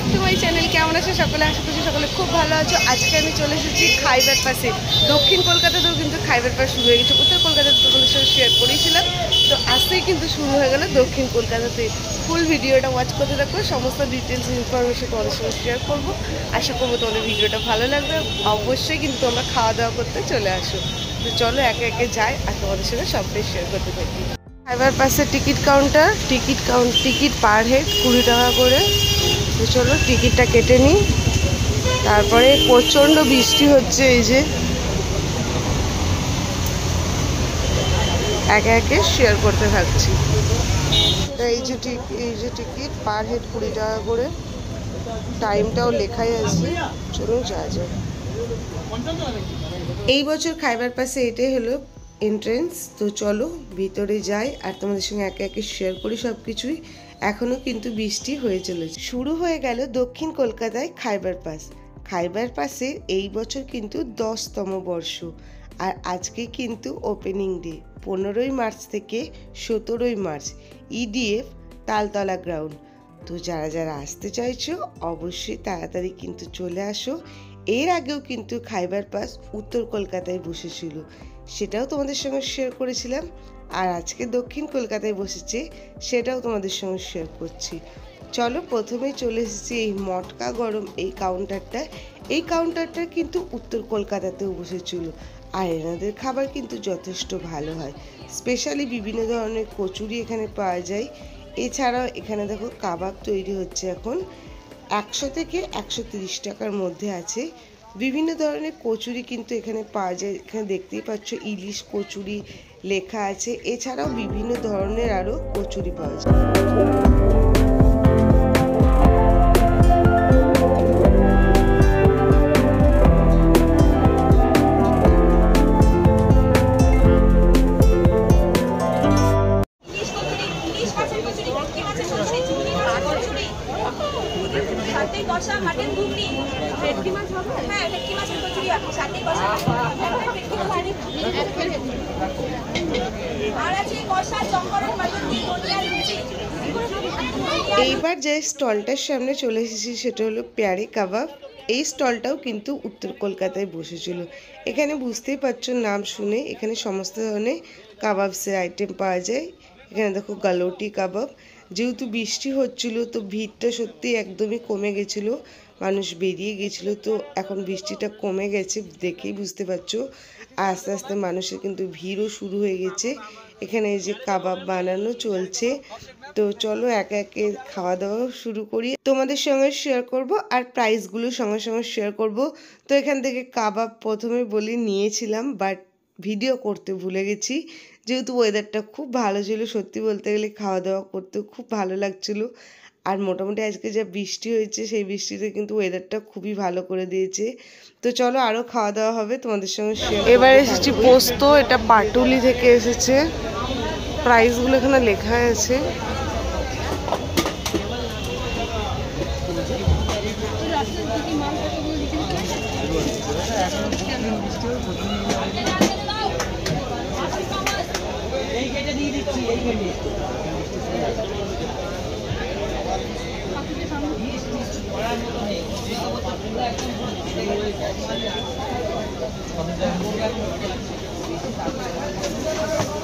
Back to my channel. কেমন আছো সকলে? আশা করছি সকলে খুব ভালো আছো। আজকে আমি চলে এসেছি খাইবার পাসে। দক্ষিণ কলকাতাতেও কিন্তু খাইবার পাস শুরু হয়ে গেছে। উত্তর কলকাতাতে তোমাদের সাথে শেয়ার করেছিলাম, তো আজকেই কিন্তু শুরু হয়ে গেল দক্ষিণ কলকাতাতে। ফুল ভিডিওটা ওয়াচ করতে থাকো, সমস্ত ডিটেলস ইনফরমেশন তোমাদের সঙ্গে শেয়ার করবো। আশা করবো তোমাদের ভিডিওটা ভালো লাগবে। অবশ্যই কিন্তু তোমরা খাওয়া দাওয়া করতে চলে আসো। তো চলো একে একে যাই আর তোমাদের সঙ্গে সবটাই শেয়ার করতে থাকি। খাইবার পাসে ticket counter, ticket per head 20 টাকা করে। তো চলো টিকিটটা কেটে নিই। তারপরে প্রচণ্ড বৃষ্টি হচ্ছে, এই যে একে একে শেয়ার করতে থাকছি। এই যে টিকিট পার হেড 20 টাকা করে, টাইমটাও লেখাই আছে। চলুন যাওয়া যায়। এই বছর খাইবার পাসে এটাই হলো এন্ট্রেন্স। তো চলো ভিতরে যাই আর তোমাদের সঙ্গে একে একে শেয়ার করি সব কিছুই। এখনও কিন্তু বৃষ্টি হয়ে চলেছে। শুরু হয়ে গেল দক্ষিণ কলকাতায় খাইবার পাস। খাইবার পাসের এই বছর কিন্তু 10তম বর্ষ, আর আজকে কিন্তু ওপেনিং ডে। 15ই মার্চ থেকে 17ই মার্চ ইডিএফ তালতলা গ্রাউন্ড। তো যারা যারা আসতে চাইছো অবশ্যই তাড়াতাড়ি কিন্তু চলে আসো। এর আগেও কিন্তু খাইবার পাস উত্তর কলকাতায় বসেছিল, সেটাও তোমাদের সঙ্গে শেয়ার করেছিলাম। আর আজকে দক্ষিণ কলকাতায় বসেছে, সেটাও তোমাদের সঙ্গে শেয়ার করছি। চলো প্রথমেই চলে এসেছি এই মটকা গরম এই কাউন্টারটা। এই কাউন্টারটা কিন্তু উত্তর কলকাতাতেও বসেছিল, আর এনাদের খাবার কিন্তু যথেষ্ট ভালো হয়। স্পেশালি বিভিন্ন ধরনের কচুরি এখানে পাওয়া যায়। এছাড়াও এখানে দেখো কাবাব তৈরি হচ্ছে এখন। 100 থেকে 130 টাকার মধ্যে আছে। বিভিন্ন ধরনের কচুরি কিন্তু এখানে পাওয়া যায়। এখানে দেখতেই পাচ্ছ ইলিশ কচুরি লেখা আছে। এছাড়াও বিভিন্ন ধরনের আরও কচুরি পাওয়া যায়। এইবার যে স্টলটার সামনে চলে এসেছি সেটা হলো প্যারে কাবাব। এই স্টলটাও কিন্তু উত্তর কলকাতায় বসেছিল। এখানে বুঝতেই পারছো নাম শুনে, এখানে সমস্ত ধরনের কাবাবসের আইটেম পাওয়া যায়। এখানে দেখো গালোটি কাবাব। যেহেতু বৃষ্টি হচ্ছিল তো ভিড়টা সত্যি একদমই কমে গেছিল, মানুষ বেরিয়ে গেছিল। তো এখন বৃষ্টিটা কমে গেছে, দেখেই বুঝতে পারছো। আস্তে আস্তে মানুষের কিন্তু ভিড়ও শুরু হয়ে গেছে। এখানে এই যে কাবাব বানানো চলছে। তো চলো একে একে খাওয়া দাওয়া শুরু করি, তোমাদের সঙ্গে শেয়ার করব আর প্রাইসগুলো সঙ্গে সঙ্গে শেয়ার করব। তো এখান থেকে কাবাব প্রথমে বলি নিয়েছিলাম, বাট ভিডিও করতে ভুলে গেছি। যেহেতু ওয়েদারটা খুব ভালো ছিল, সত্যি বলতে গেলে খাওয়া দাওয়া করতে খুব ভালো লাগছিল। আর মোটামুটি আজকে যা বৃষ্টি হয়েছে, সেই বৃষ্টিতে কিন্তু ওয়েদারটা খুবই ভালো করে দিয়েছে। তো চলো আরও খাওয়া দাওয়া হবে, তোমাদের সঙ্গে শেয়ার। এবার এসেছি পোস্ত, এটা পাটুলি থেকে এসেছে। প্রাইসগুলো এখানে লেখা আছে।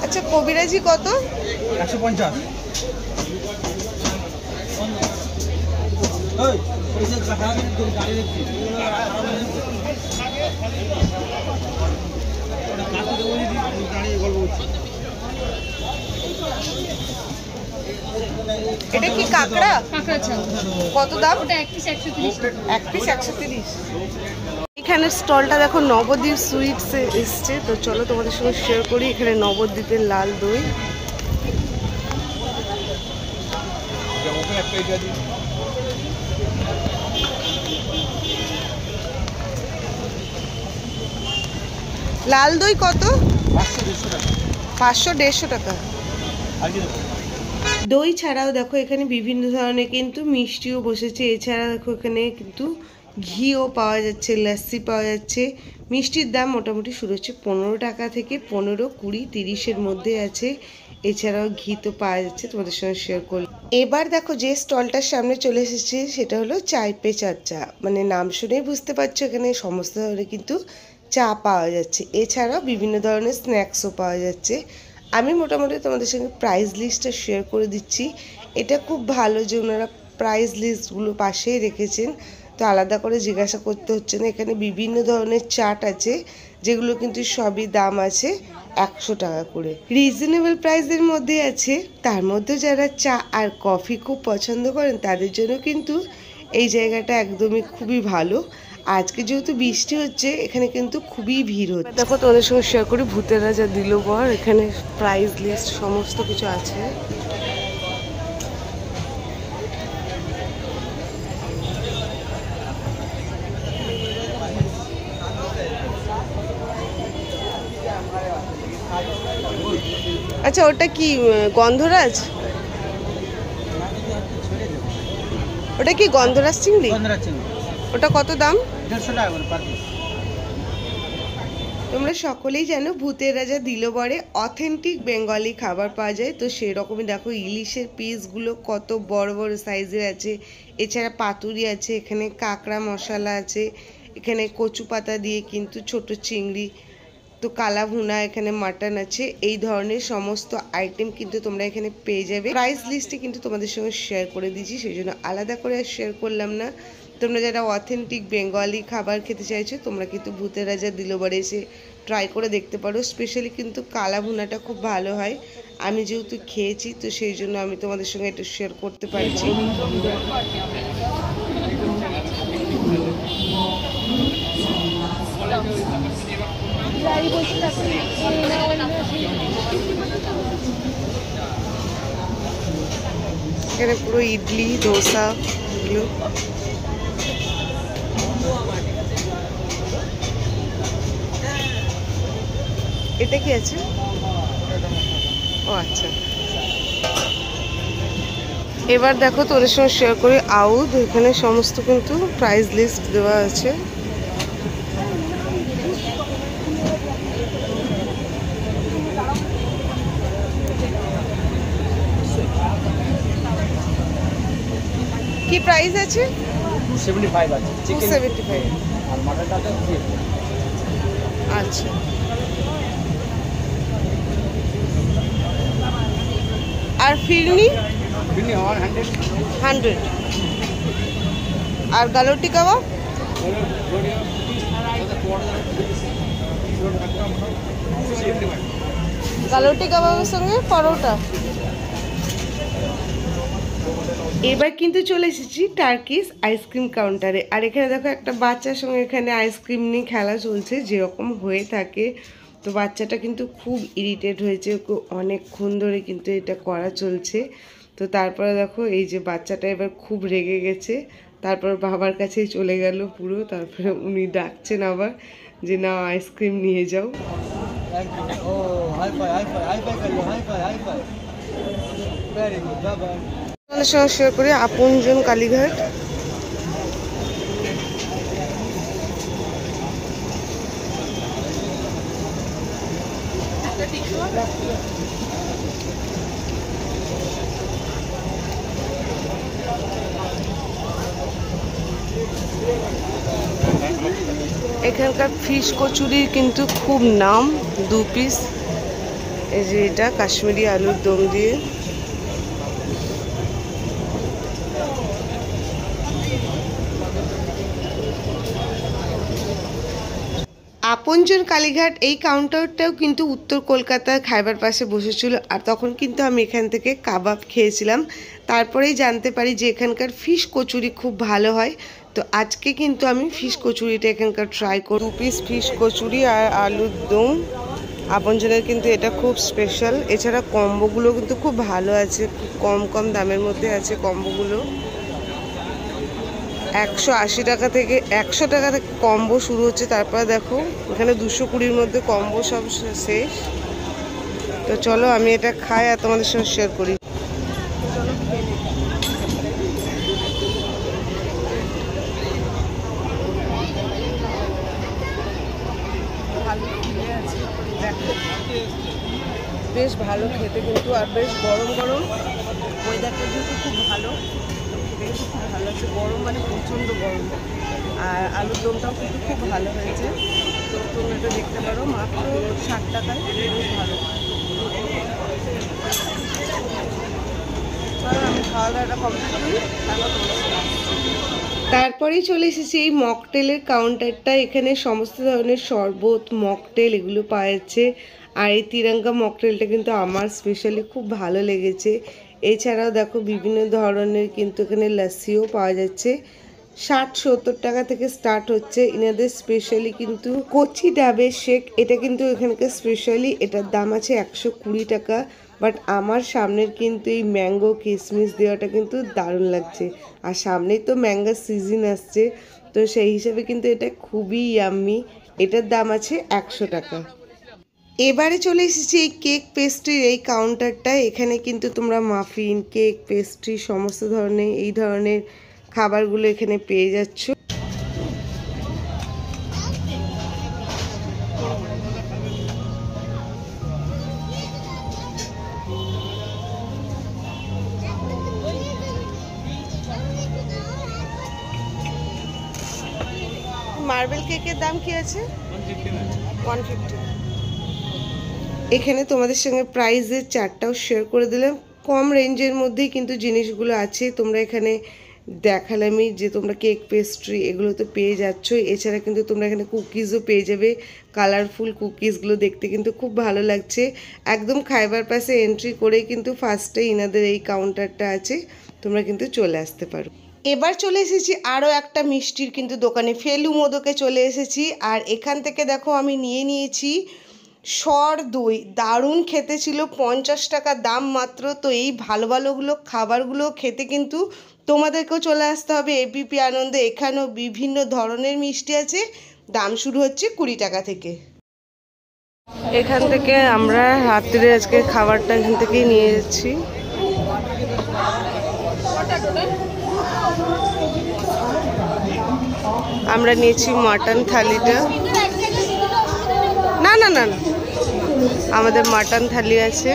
আচ্ছা কবিরাজি কত? 150। এটা কি কাঁকড়া? কত দাম? এক পিস 130। এখানে স্টলটা দেখো নবদ্বীপ সুইটস এসছে। তো চলো তোমাদের সঙ্গে শেয়ার করি। এখানে নবদ্বীপের লাল দই, লাল দই কত? 500-150 টাকা। দই ছাড়াও দেখো এখানে বিভিন্ন ধরনের কিন্তু মিষ্টিও বসেছে। এছাড়া দেখো এখানে কিন্তু ঘিও পাওয়া যাচ্ছে, লস্যি পাওয়া যাচ্ছে। মিষ্টির দাম মোটামুটি শুরু হচ্ছে 15 টাকা থেকে 15, 20, 30-এর মধ্যে আছে। এছাড়াও ঘি তো পাওয়া যাচ্ছে, তোমাদের সঙ্গে শেয়ার করলাম। এবার দেখো যে স্টলটার সামনে চলে এসেছি সেটা হলো চায় পে চর্চা, মানে নাম শুনেই বুঝতে পারছো এখানে সমস্ত ধরনের কিন্তু চা পাওয়া যাচ্ছে, এছাড়াও বিভিন্ন ধরনের স্ন্যাক্সও পাওয়া যাচ্ছে। আমি মোটামুটি তোমাদের সঙ্গে প্রাইস লিস্টটা শেয়ার করে দিচ্ছি। এটা খুব ভালো যে ওনারা প্রাইস লিস্টগুলো পাশেই রেখেছেন, তো আলাদা করে জিজ্ঞাসা করতে হচ্ছে না। এখানে বিভিন্ন ধরনের চাট আছে যেগুলো কিন্তু সবই দাম আছে 100 টাকা করে, রিজনেবল প্রাইসের মধ্যে আছে। তার মধ্যে যারা চা আর কফি খুব পছন্দ করেন তাদের জন্য কিন্তু এই জায়গাটা একদমই খুবই ভালো। আজকে যেহেতু বৃষ্টি হচ্ছে এখানে কিন্তু খুবই ভিড় হচ্ছে। দেখো তোমাদের সঙ্গে শেয়ার করি ভূতের রাজা দিল বর, এখানে প্রাইস লিস্ট সমস্ত কিছু আছে। আচ্ছা ওটা কি গন্ধরাজ? ওটা কি গন্ধরাজ চিংড়ি? ওটা কত দাম? 150 টাকা করে পার পিস। তোমরা সকলেই জানো ভূতের রাজা দিলবরে অথেন্টিক বেঙ্গলি খাবার পাওয়া যায়, তো সেরকমই দেখো ইলিশের পিসগুলো কত বড় বড় সাইজের আছে, এছাড়া পাতুরি আছে, এখানে কাঁকড়া মশলা আছে, এখানে কচু পাতা দিয়ে কিন্তু ছোট চিংড়ি, তো কালা ভুনা, এখানে মাটন আছে, এই ধরনের সমস্ত আইটেম কিন্তু তোমরা এখানে পেয়ে যাবে। প্রাইস লিস্টে কিন্তু তোমাদের সঙ্গে শেয়ার করে দিয়েছি, সেই জন্য আলাদা করে আর শেয়ার করলাম না। তোমরা যারা অথেন্টিক বেঙ্গলি খাবার খেতে চাইছো তোমরা কিন্তু ভূতের রাজা দিলবরে এসে ট্রাই করে দেখতে পারো। স্পেশালি কিন্তু কালা ভুনাটা খুব ভালো হয়, আমি যেহেতু খেয়েছি তো সেই জন্য আমি তোমাদের সঙ্গে একটু শেয়ার করতে পারছি। এখানে পুরো ইডলি ধোসা এগুলো। এটা কি আছে? ও আচ্ছা, এবার দেখো তোদের সঙ্গে শেয়ার করি আউদ, এখানে সমস্ত কিন্তু প্রাইস লিস্ট দেওয়া আছে। কি প্রাইস আছে? 275 আছে, 275 আর মাটনটা আছে 3। আচ্ছা, আর ফিরনি? ফিরনি 100। আর গালোটি কাবাব? গালোটি কাবাবের সঙ্গে পরোটা। এবার কিন্তু চলে এসেছি টার্কিশ আইসক্রিম কাউন্টারে, আর এখানে দেখো একটা বাচ্চার সঙ্গে এখানে আইসক্রিম নিয়ে খেলা চলছে, যেরকম হয়ে থাকে। তো বাচ্চাটা কিন্তু খুব ইরিটেট হয়েছে, অনেকক্ষণ ধরে কিন্তু এটা করা চলছে। তো তারপরে দেখো এই যে বাচ্চাটা এবার খুব রেগে গেছে, তারপর বাবার কাছেই চলে গেল পুরো। তারপরে উনি ডাকছেন আবার যে না আইসক্রিম নিয়ে যাও। ও high five high five high five করিও, high five high five. Very good, bye bye. আমাদের সঙ্গে শেয়ার করি আপনজন কালীঘাট। এখানকার ফিশ কচুরির কিন্তু খুব নাম, 2 পিস। এই যে এটা কাশ্মীরি আলুর দম দিয়ে। আপনজন কালীঘাট এই কাউন্টারটাও কিন্তু উত্তর কলকাতার খাইবার পাশে বসেছিল, আর তখন কিন্তু আমি এখান থেকে কাবাব খেয়েছিলাম। তারপরেই জানতে পারি যে এখানকার ফিশ কচুরি খুব ভালো হয়, তো আজকে কিন্তু আমি ফিশ কচুরিটা এখানকার ট্রাই করব। 2 পিস ফিশ কচুরি আর আলুর দম, আপনজনের কিন্তু এটা খুব স্পেশাল। এছাড়া কম্বোগুলো কিন্তু খুব ভালো আছে, কম কম দামের মধ্যে আছে কম্বোগুলো। 180 টাকা থেকে 100 টাকা থেকে কম্বো শুরু হচ্ছে, তারপর দেখো এখানে 220-র মধ্যে কম্বো সব শেষ। তো চলো আমি এটা খাই আর তোমাদের সঙ্গে শেয়ার করি। বেশ ভালো খেতে কিন্তু, আর বেশ গরম গরম, ওয়েদারটা যেহেতু খুব কিন্তু খুব ভালো আছে, গরম মানে প্রচণ্ড গরম। আর আলুর দমটাও কিন্তু খুব ভালো হয়েছে, তো তোমরা এটা দেখতে পারো মাত্র 60 টাকায়, বেশ ভালো। চলো আমি খাওয়া দাওয়াটা কমপ্লিট করি, তারপরেই চলে এসেছি এই মকটেলের কাউন্টারটা। এখানে সমস্ত ধরনের শরবত, মকটেল এগুলো পাওয়া যাচ্ছে। আর এই তিরঙ্গা মকটেলটা কিন্তু আমার স্পেশালি খুব ভালো লেগেছে। এছাড়াও দেখো বিভিন্ন ধরনের কিন্তু এখানে লাস্সিও পাওয়া যাচ্ছে। 60-70 টাকা থেকে স্টার্ট হচ্ছে। এনাদের স্পেশালি কিন্তু কচি ডাবের শেক, এটা কিন্তু এখানকার স্পেশালি, এটার দাম আছে 120 টাকা। বাট আমার সামনের কিন্তু এই ম্যাঙ্গো কিশমিশ দেওয়াটা কিন্তু দারুণ লাগছে। আর সামনেই তো ম্যাঙ্গোর সিজন আসছে, তো সেই হিসাবে কিন্তু এটা খুবই ইয়াম্মি। এটার দাম আছে 100 টাকা। এবারে চলে এসেছি এই কেক পেস্ট্রির এই কাউন্টারটা। এখানে কিন্তু তোমরা মাফিন, কেক, পেস্ট্রি সমস্ত ধরনের এই ধরনের খাবারগুলো এখানে পেয়ে যাচ্ছ। মার্বেল কেকের দাম কি আছে? 150। এখানে তোমাদের সঙ্গে প্রাইসের চার্টটাও শেয়ার করে দিলাম। কম রেঞ্জের মধ্যেই কিন্তু জিনিসগুলো আছে। তোমরা এখানে দেখালামই যে তোমরা কেক, পেস্ট্রি এগুলো তো পেয়ে যাচ্ছ। এছাড়া কিন্তু তোমরা এখানে কুকিজও পেয়ে যাবে। কালারফুল কুকিজগুলো দেখতে কিন্তু খুব ভালো লাগছে। একদম খাইবার পাসে এন্ট্রি করেই কিন্তু ফার্স্টে ইনাদের এই কাউন্টারটা আছে, তোমরা কিন্তু চলে আসতে পারো। এবার চলে এসেছি আরও একটা মিষ্টির কিন্তু দোকানে, ফেলু মোদকে চলে এসেছি। আর এখান থেকে দেখো আমি নিয়ে নিয়েছি সর দই, দারুণ খেতে ছিল, 50 টাকা দাম মাত্র। তো এই ভালো ভালোগুলো খাবারগুলো খেতে কিন্তু তোমাদেরকেও চলে আসতে হবে এবিপি আনন্দে। এখানেও বিভিন্ন ধরনের মিষ্টি আছে, দাম শুরু হচ্ছে 20 টাকা থেকে। এখান থেকে আমরা রাত্রে আজকে খাবারটা এখান থেকেই নিয়ে যাচ্ছি। আমরা নিয়েছি মাটন থালিটা। না না না না, আমাদের মাটন থালি আছে।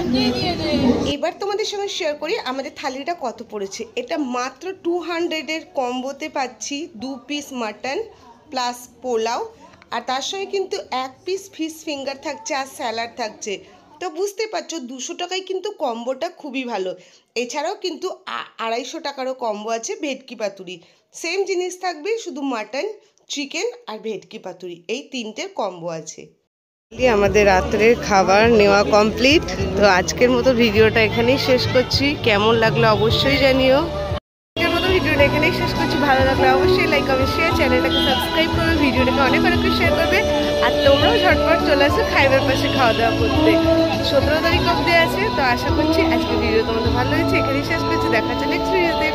এবার তোমাদের সঙ্গে শেয়ার করি আমাদের থালিটা কত পড়েছে। এটা মাত্র 200-এর কম্বোতে পাচ্ছি 2 পিস মাটন প্লাস পোলাও, আর তার সঙ্গে কিন্তু 1 পিস ফিশ ফিঙ্গার থাকছে আর স্যালাড থাকছে। তো বুঝতে পারছো 200 টাকায় কিন্তু কম্বোটা খুবই ভালো। এছাড়াও কিন্তু 250 টাকারও কম্বো আছে ভেটকি পাতুরি, সেম জিনিস থাকবে, শুধু মাটন, চিকেন আর ভেটকি পাতুরি, এই 3টের কম্বো আছে। আমাদের রাত্রের খাবার নেওয়া কমপ্লিট। তো আজকের মতো ভিডিওটা এখানেই শেষ করছি। কেমন লাগলো অবশ্যই জানিও। আজকের মতো ভিডিওটা এখানেই শেষ করছি। ভালো লাগলে অবশ্যই লাইক, কমেন্ট, শেয়ার, চ্যানেলটাকে সাবস্ক্রাইব করবে, ভিডিওটাকে অনেক অনেক শেয়ার করবে। আর তোমরাও ঝটপট চলে আসো খাইবার পাশে খাওয়া দাওয়া করতে। 17 তারিখ অব্দি আছে। তো আশা করছি আজকের ভিডিও তোমাদের ভালো হয়েছে। এখানেই শেষ করছি। দেখা হচ্ছে নেক্সট ভিডিওতে।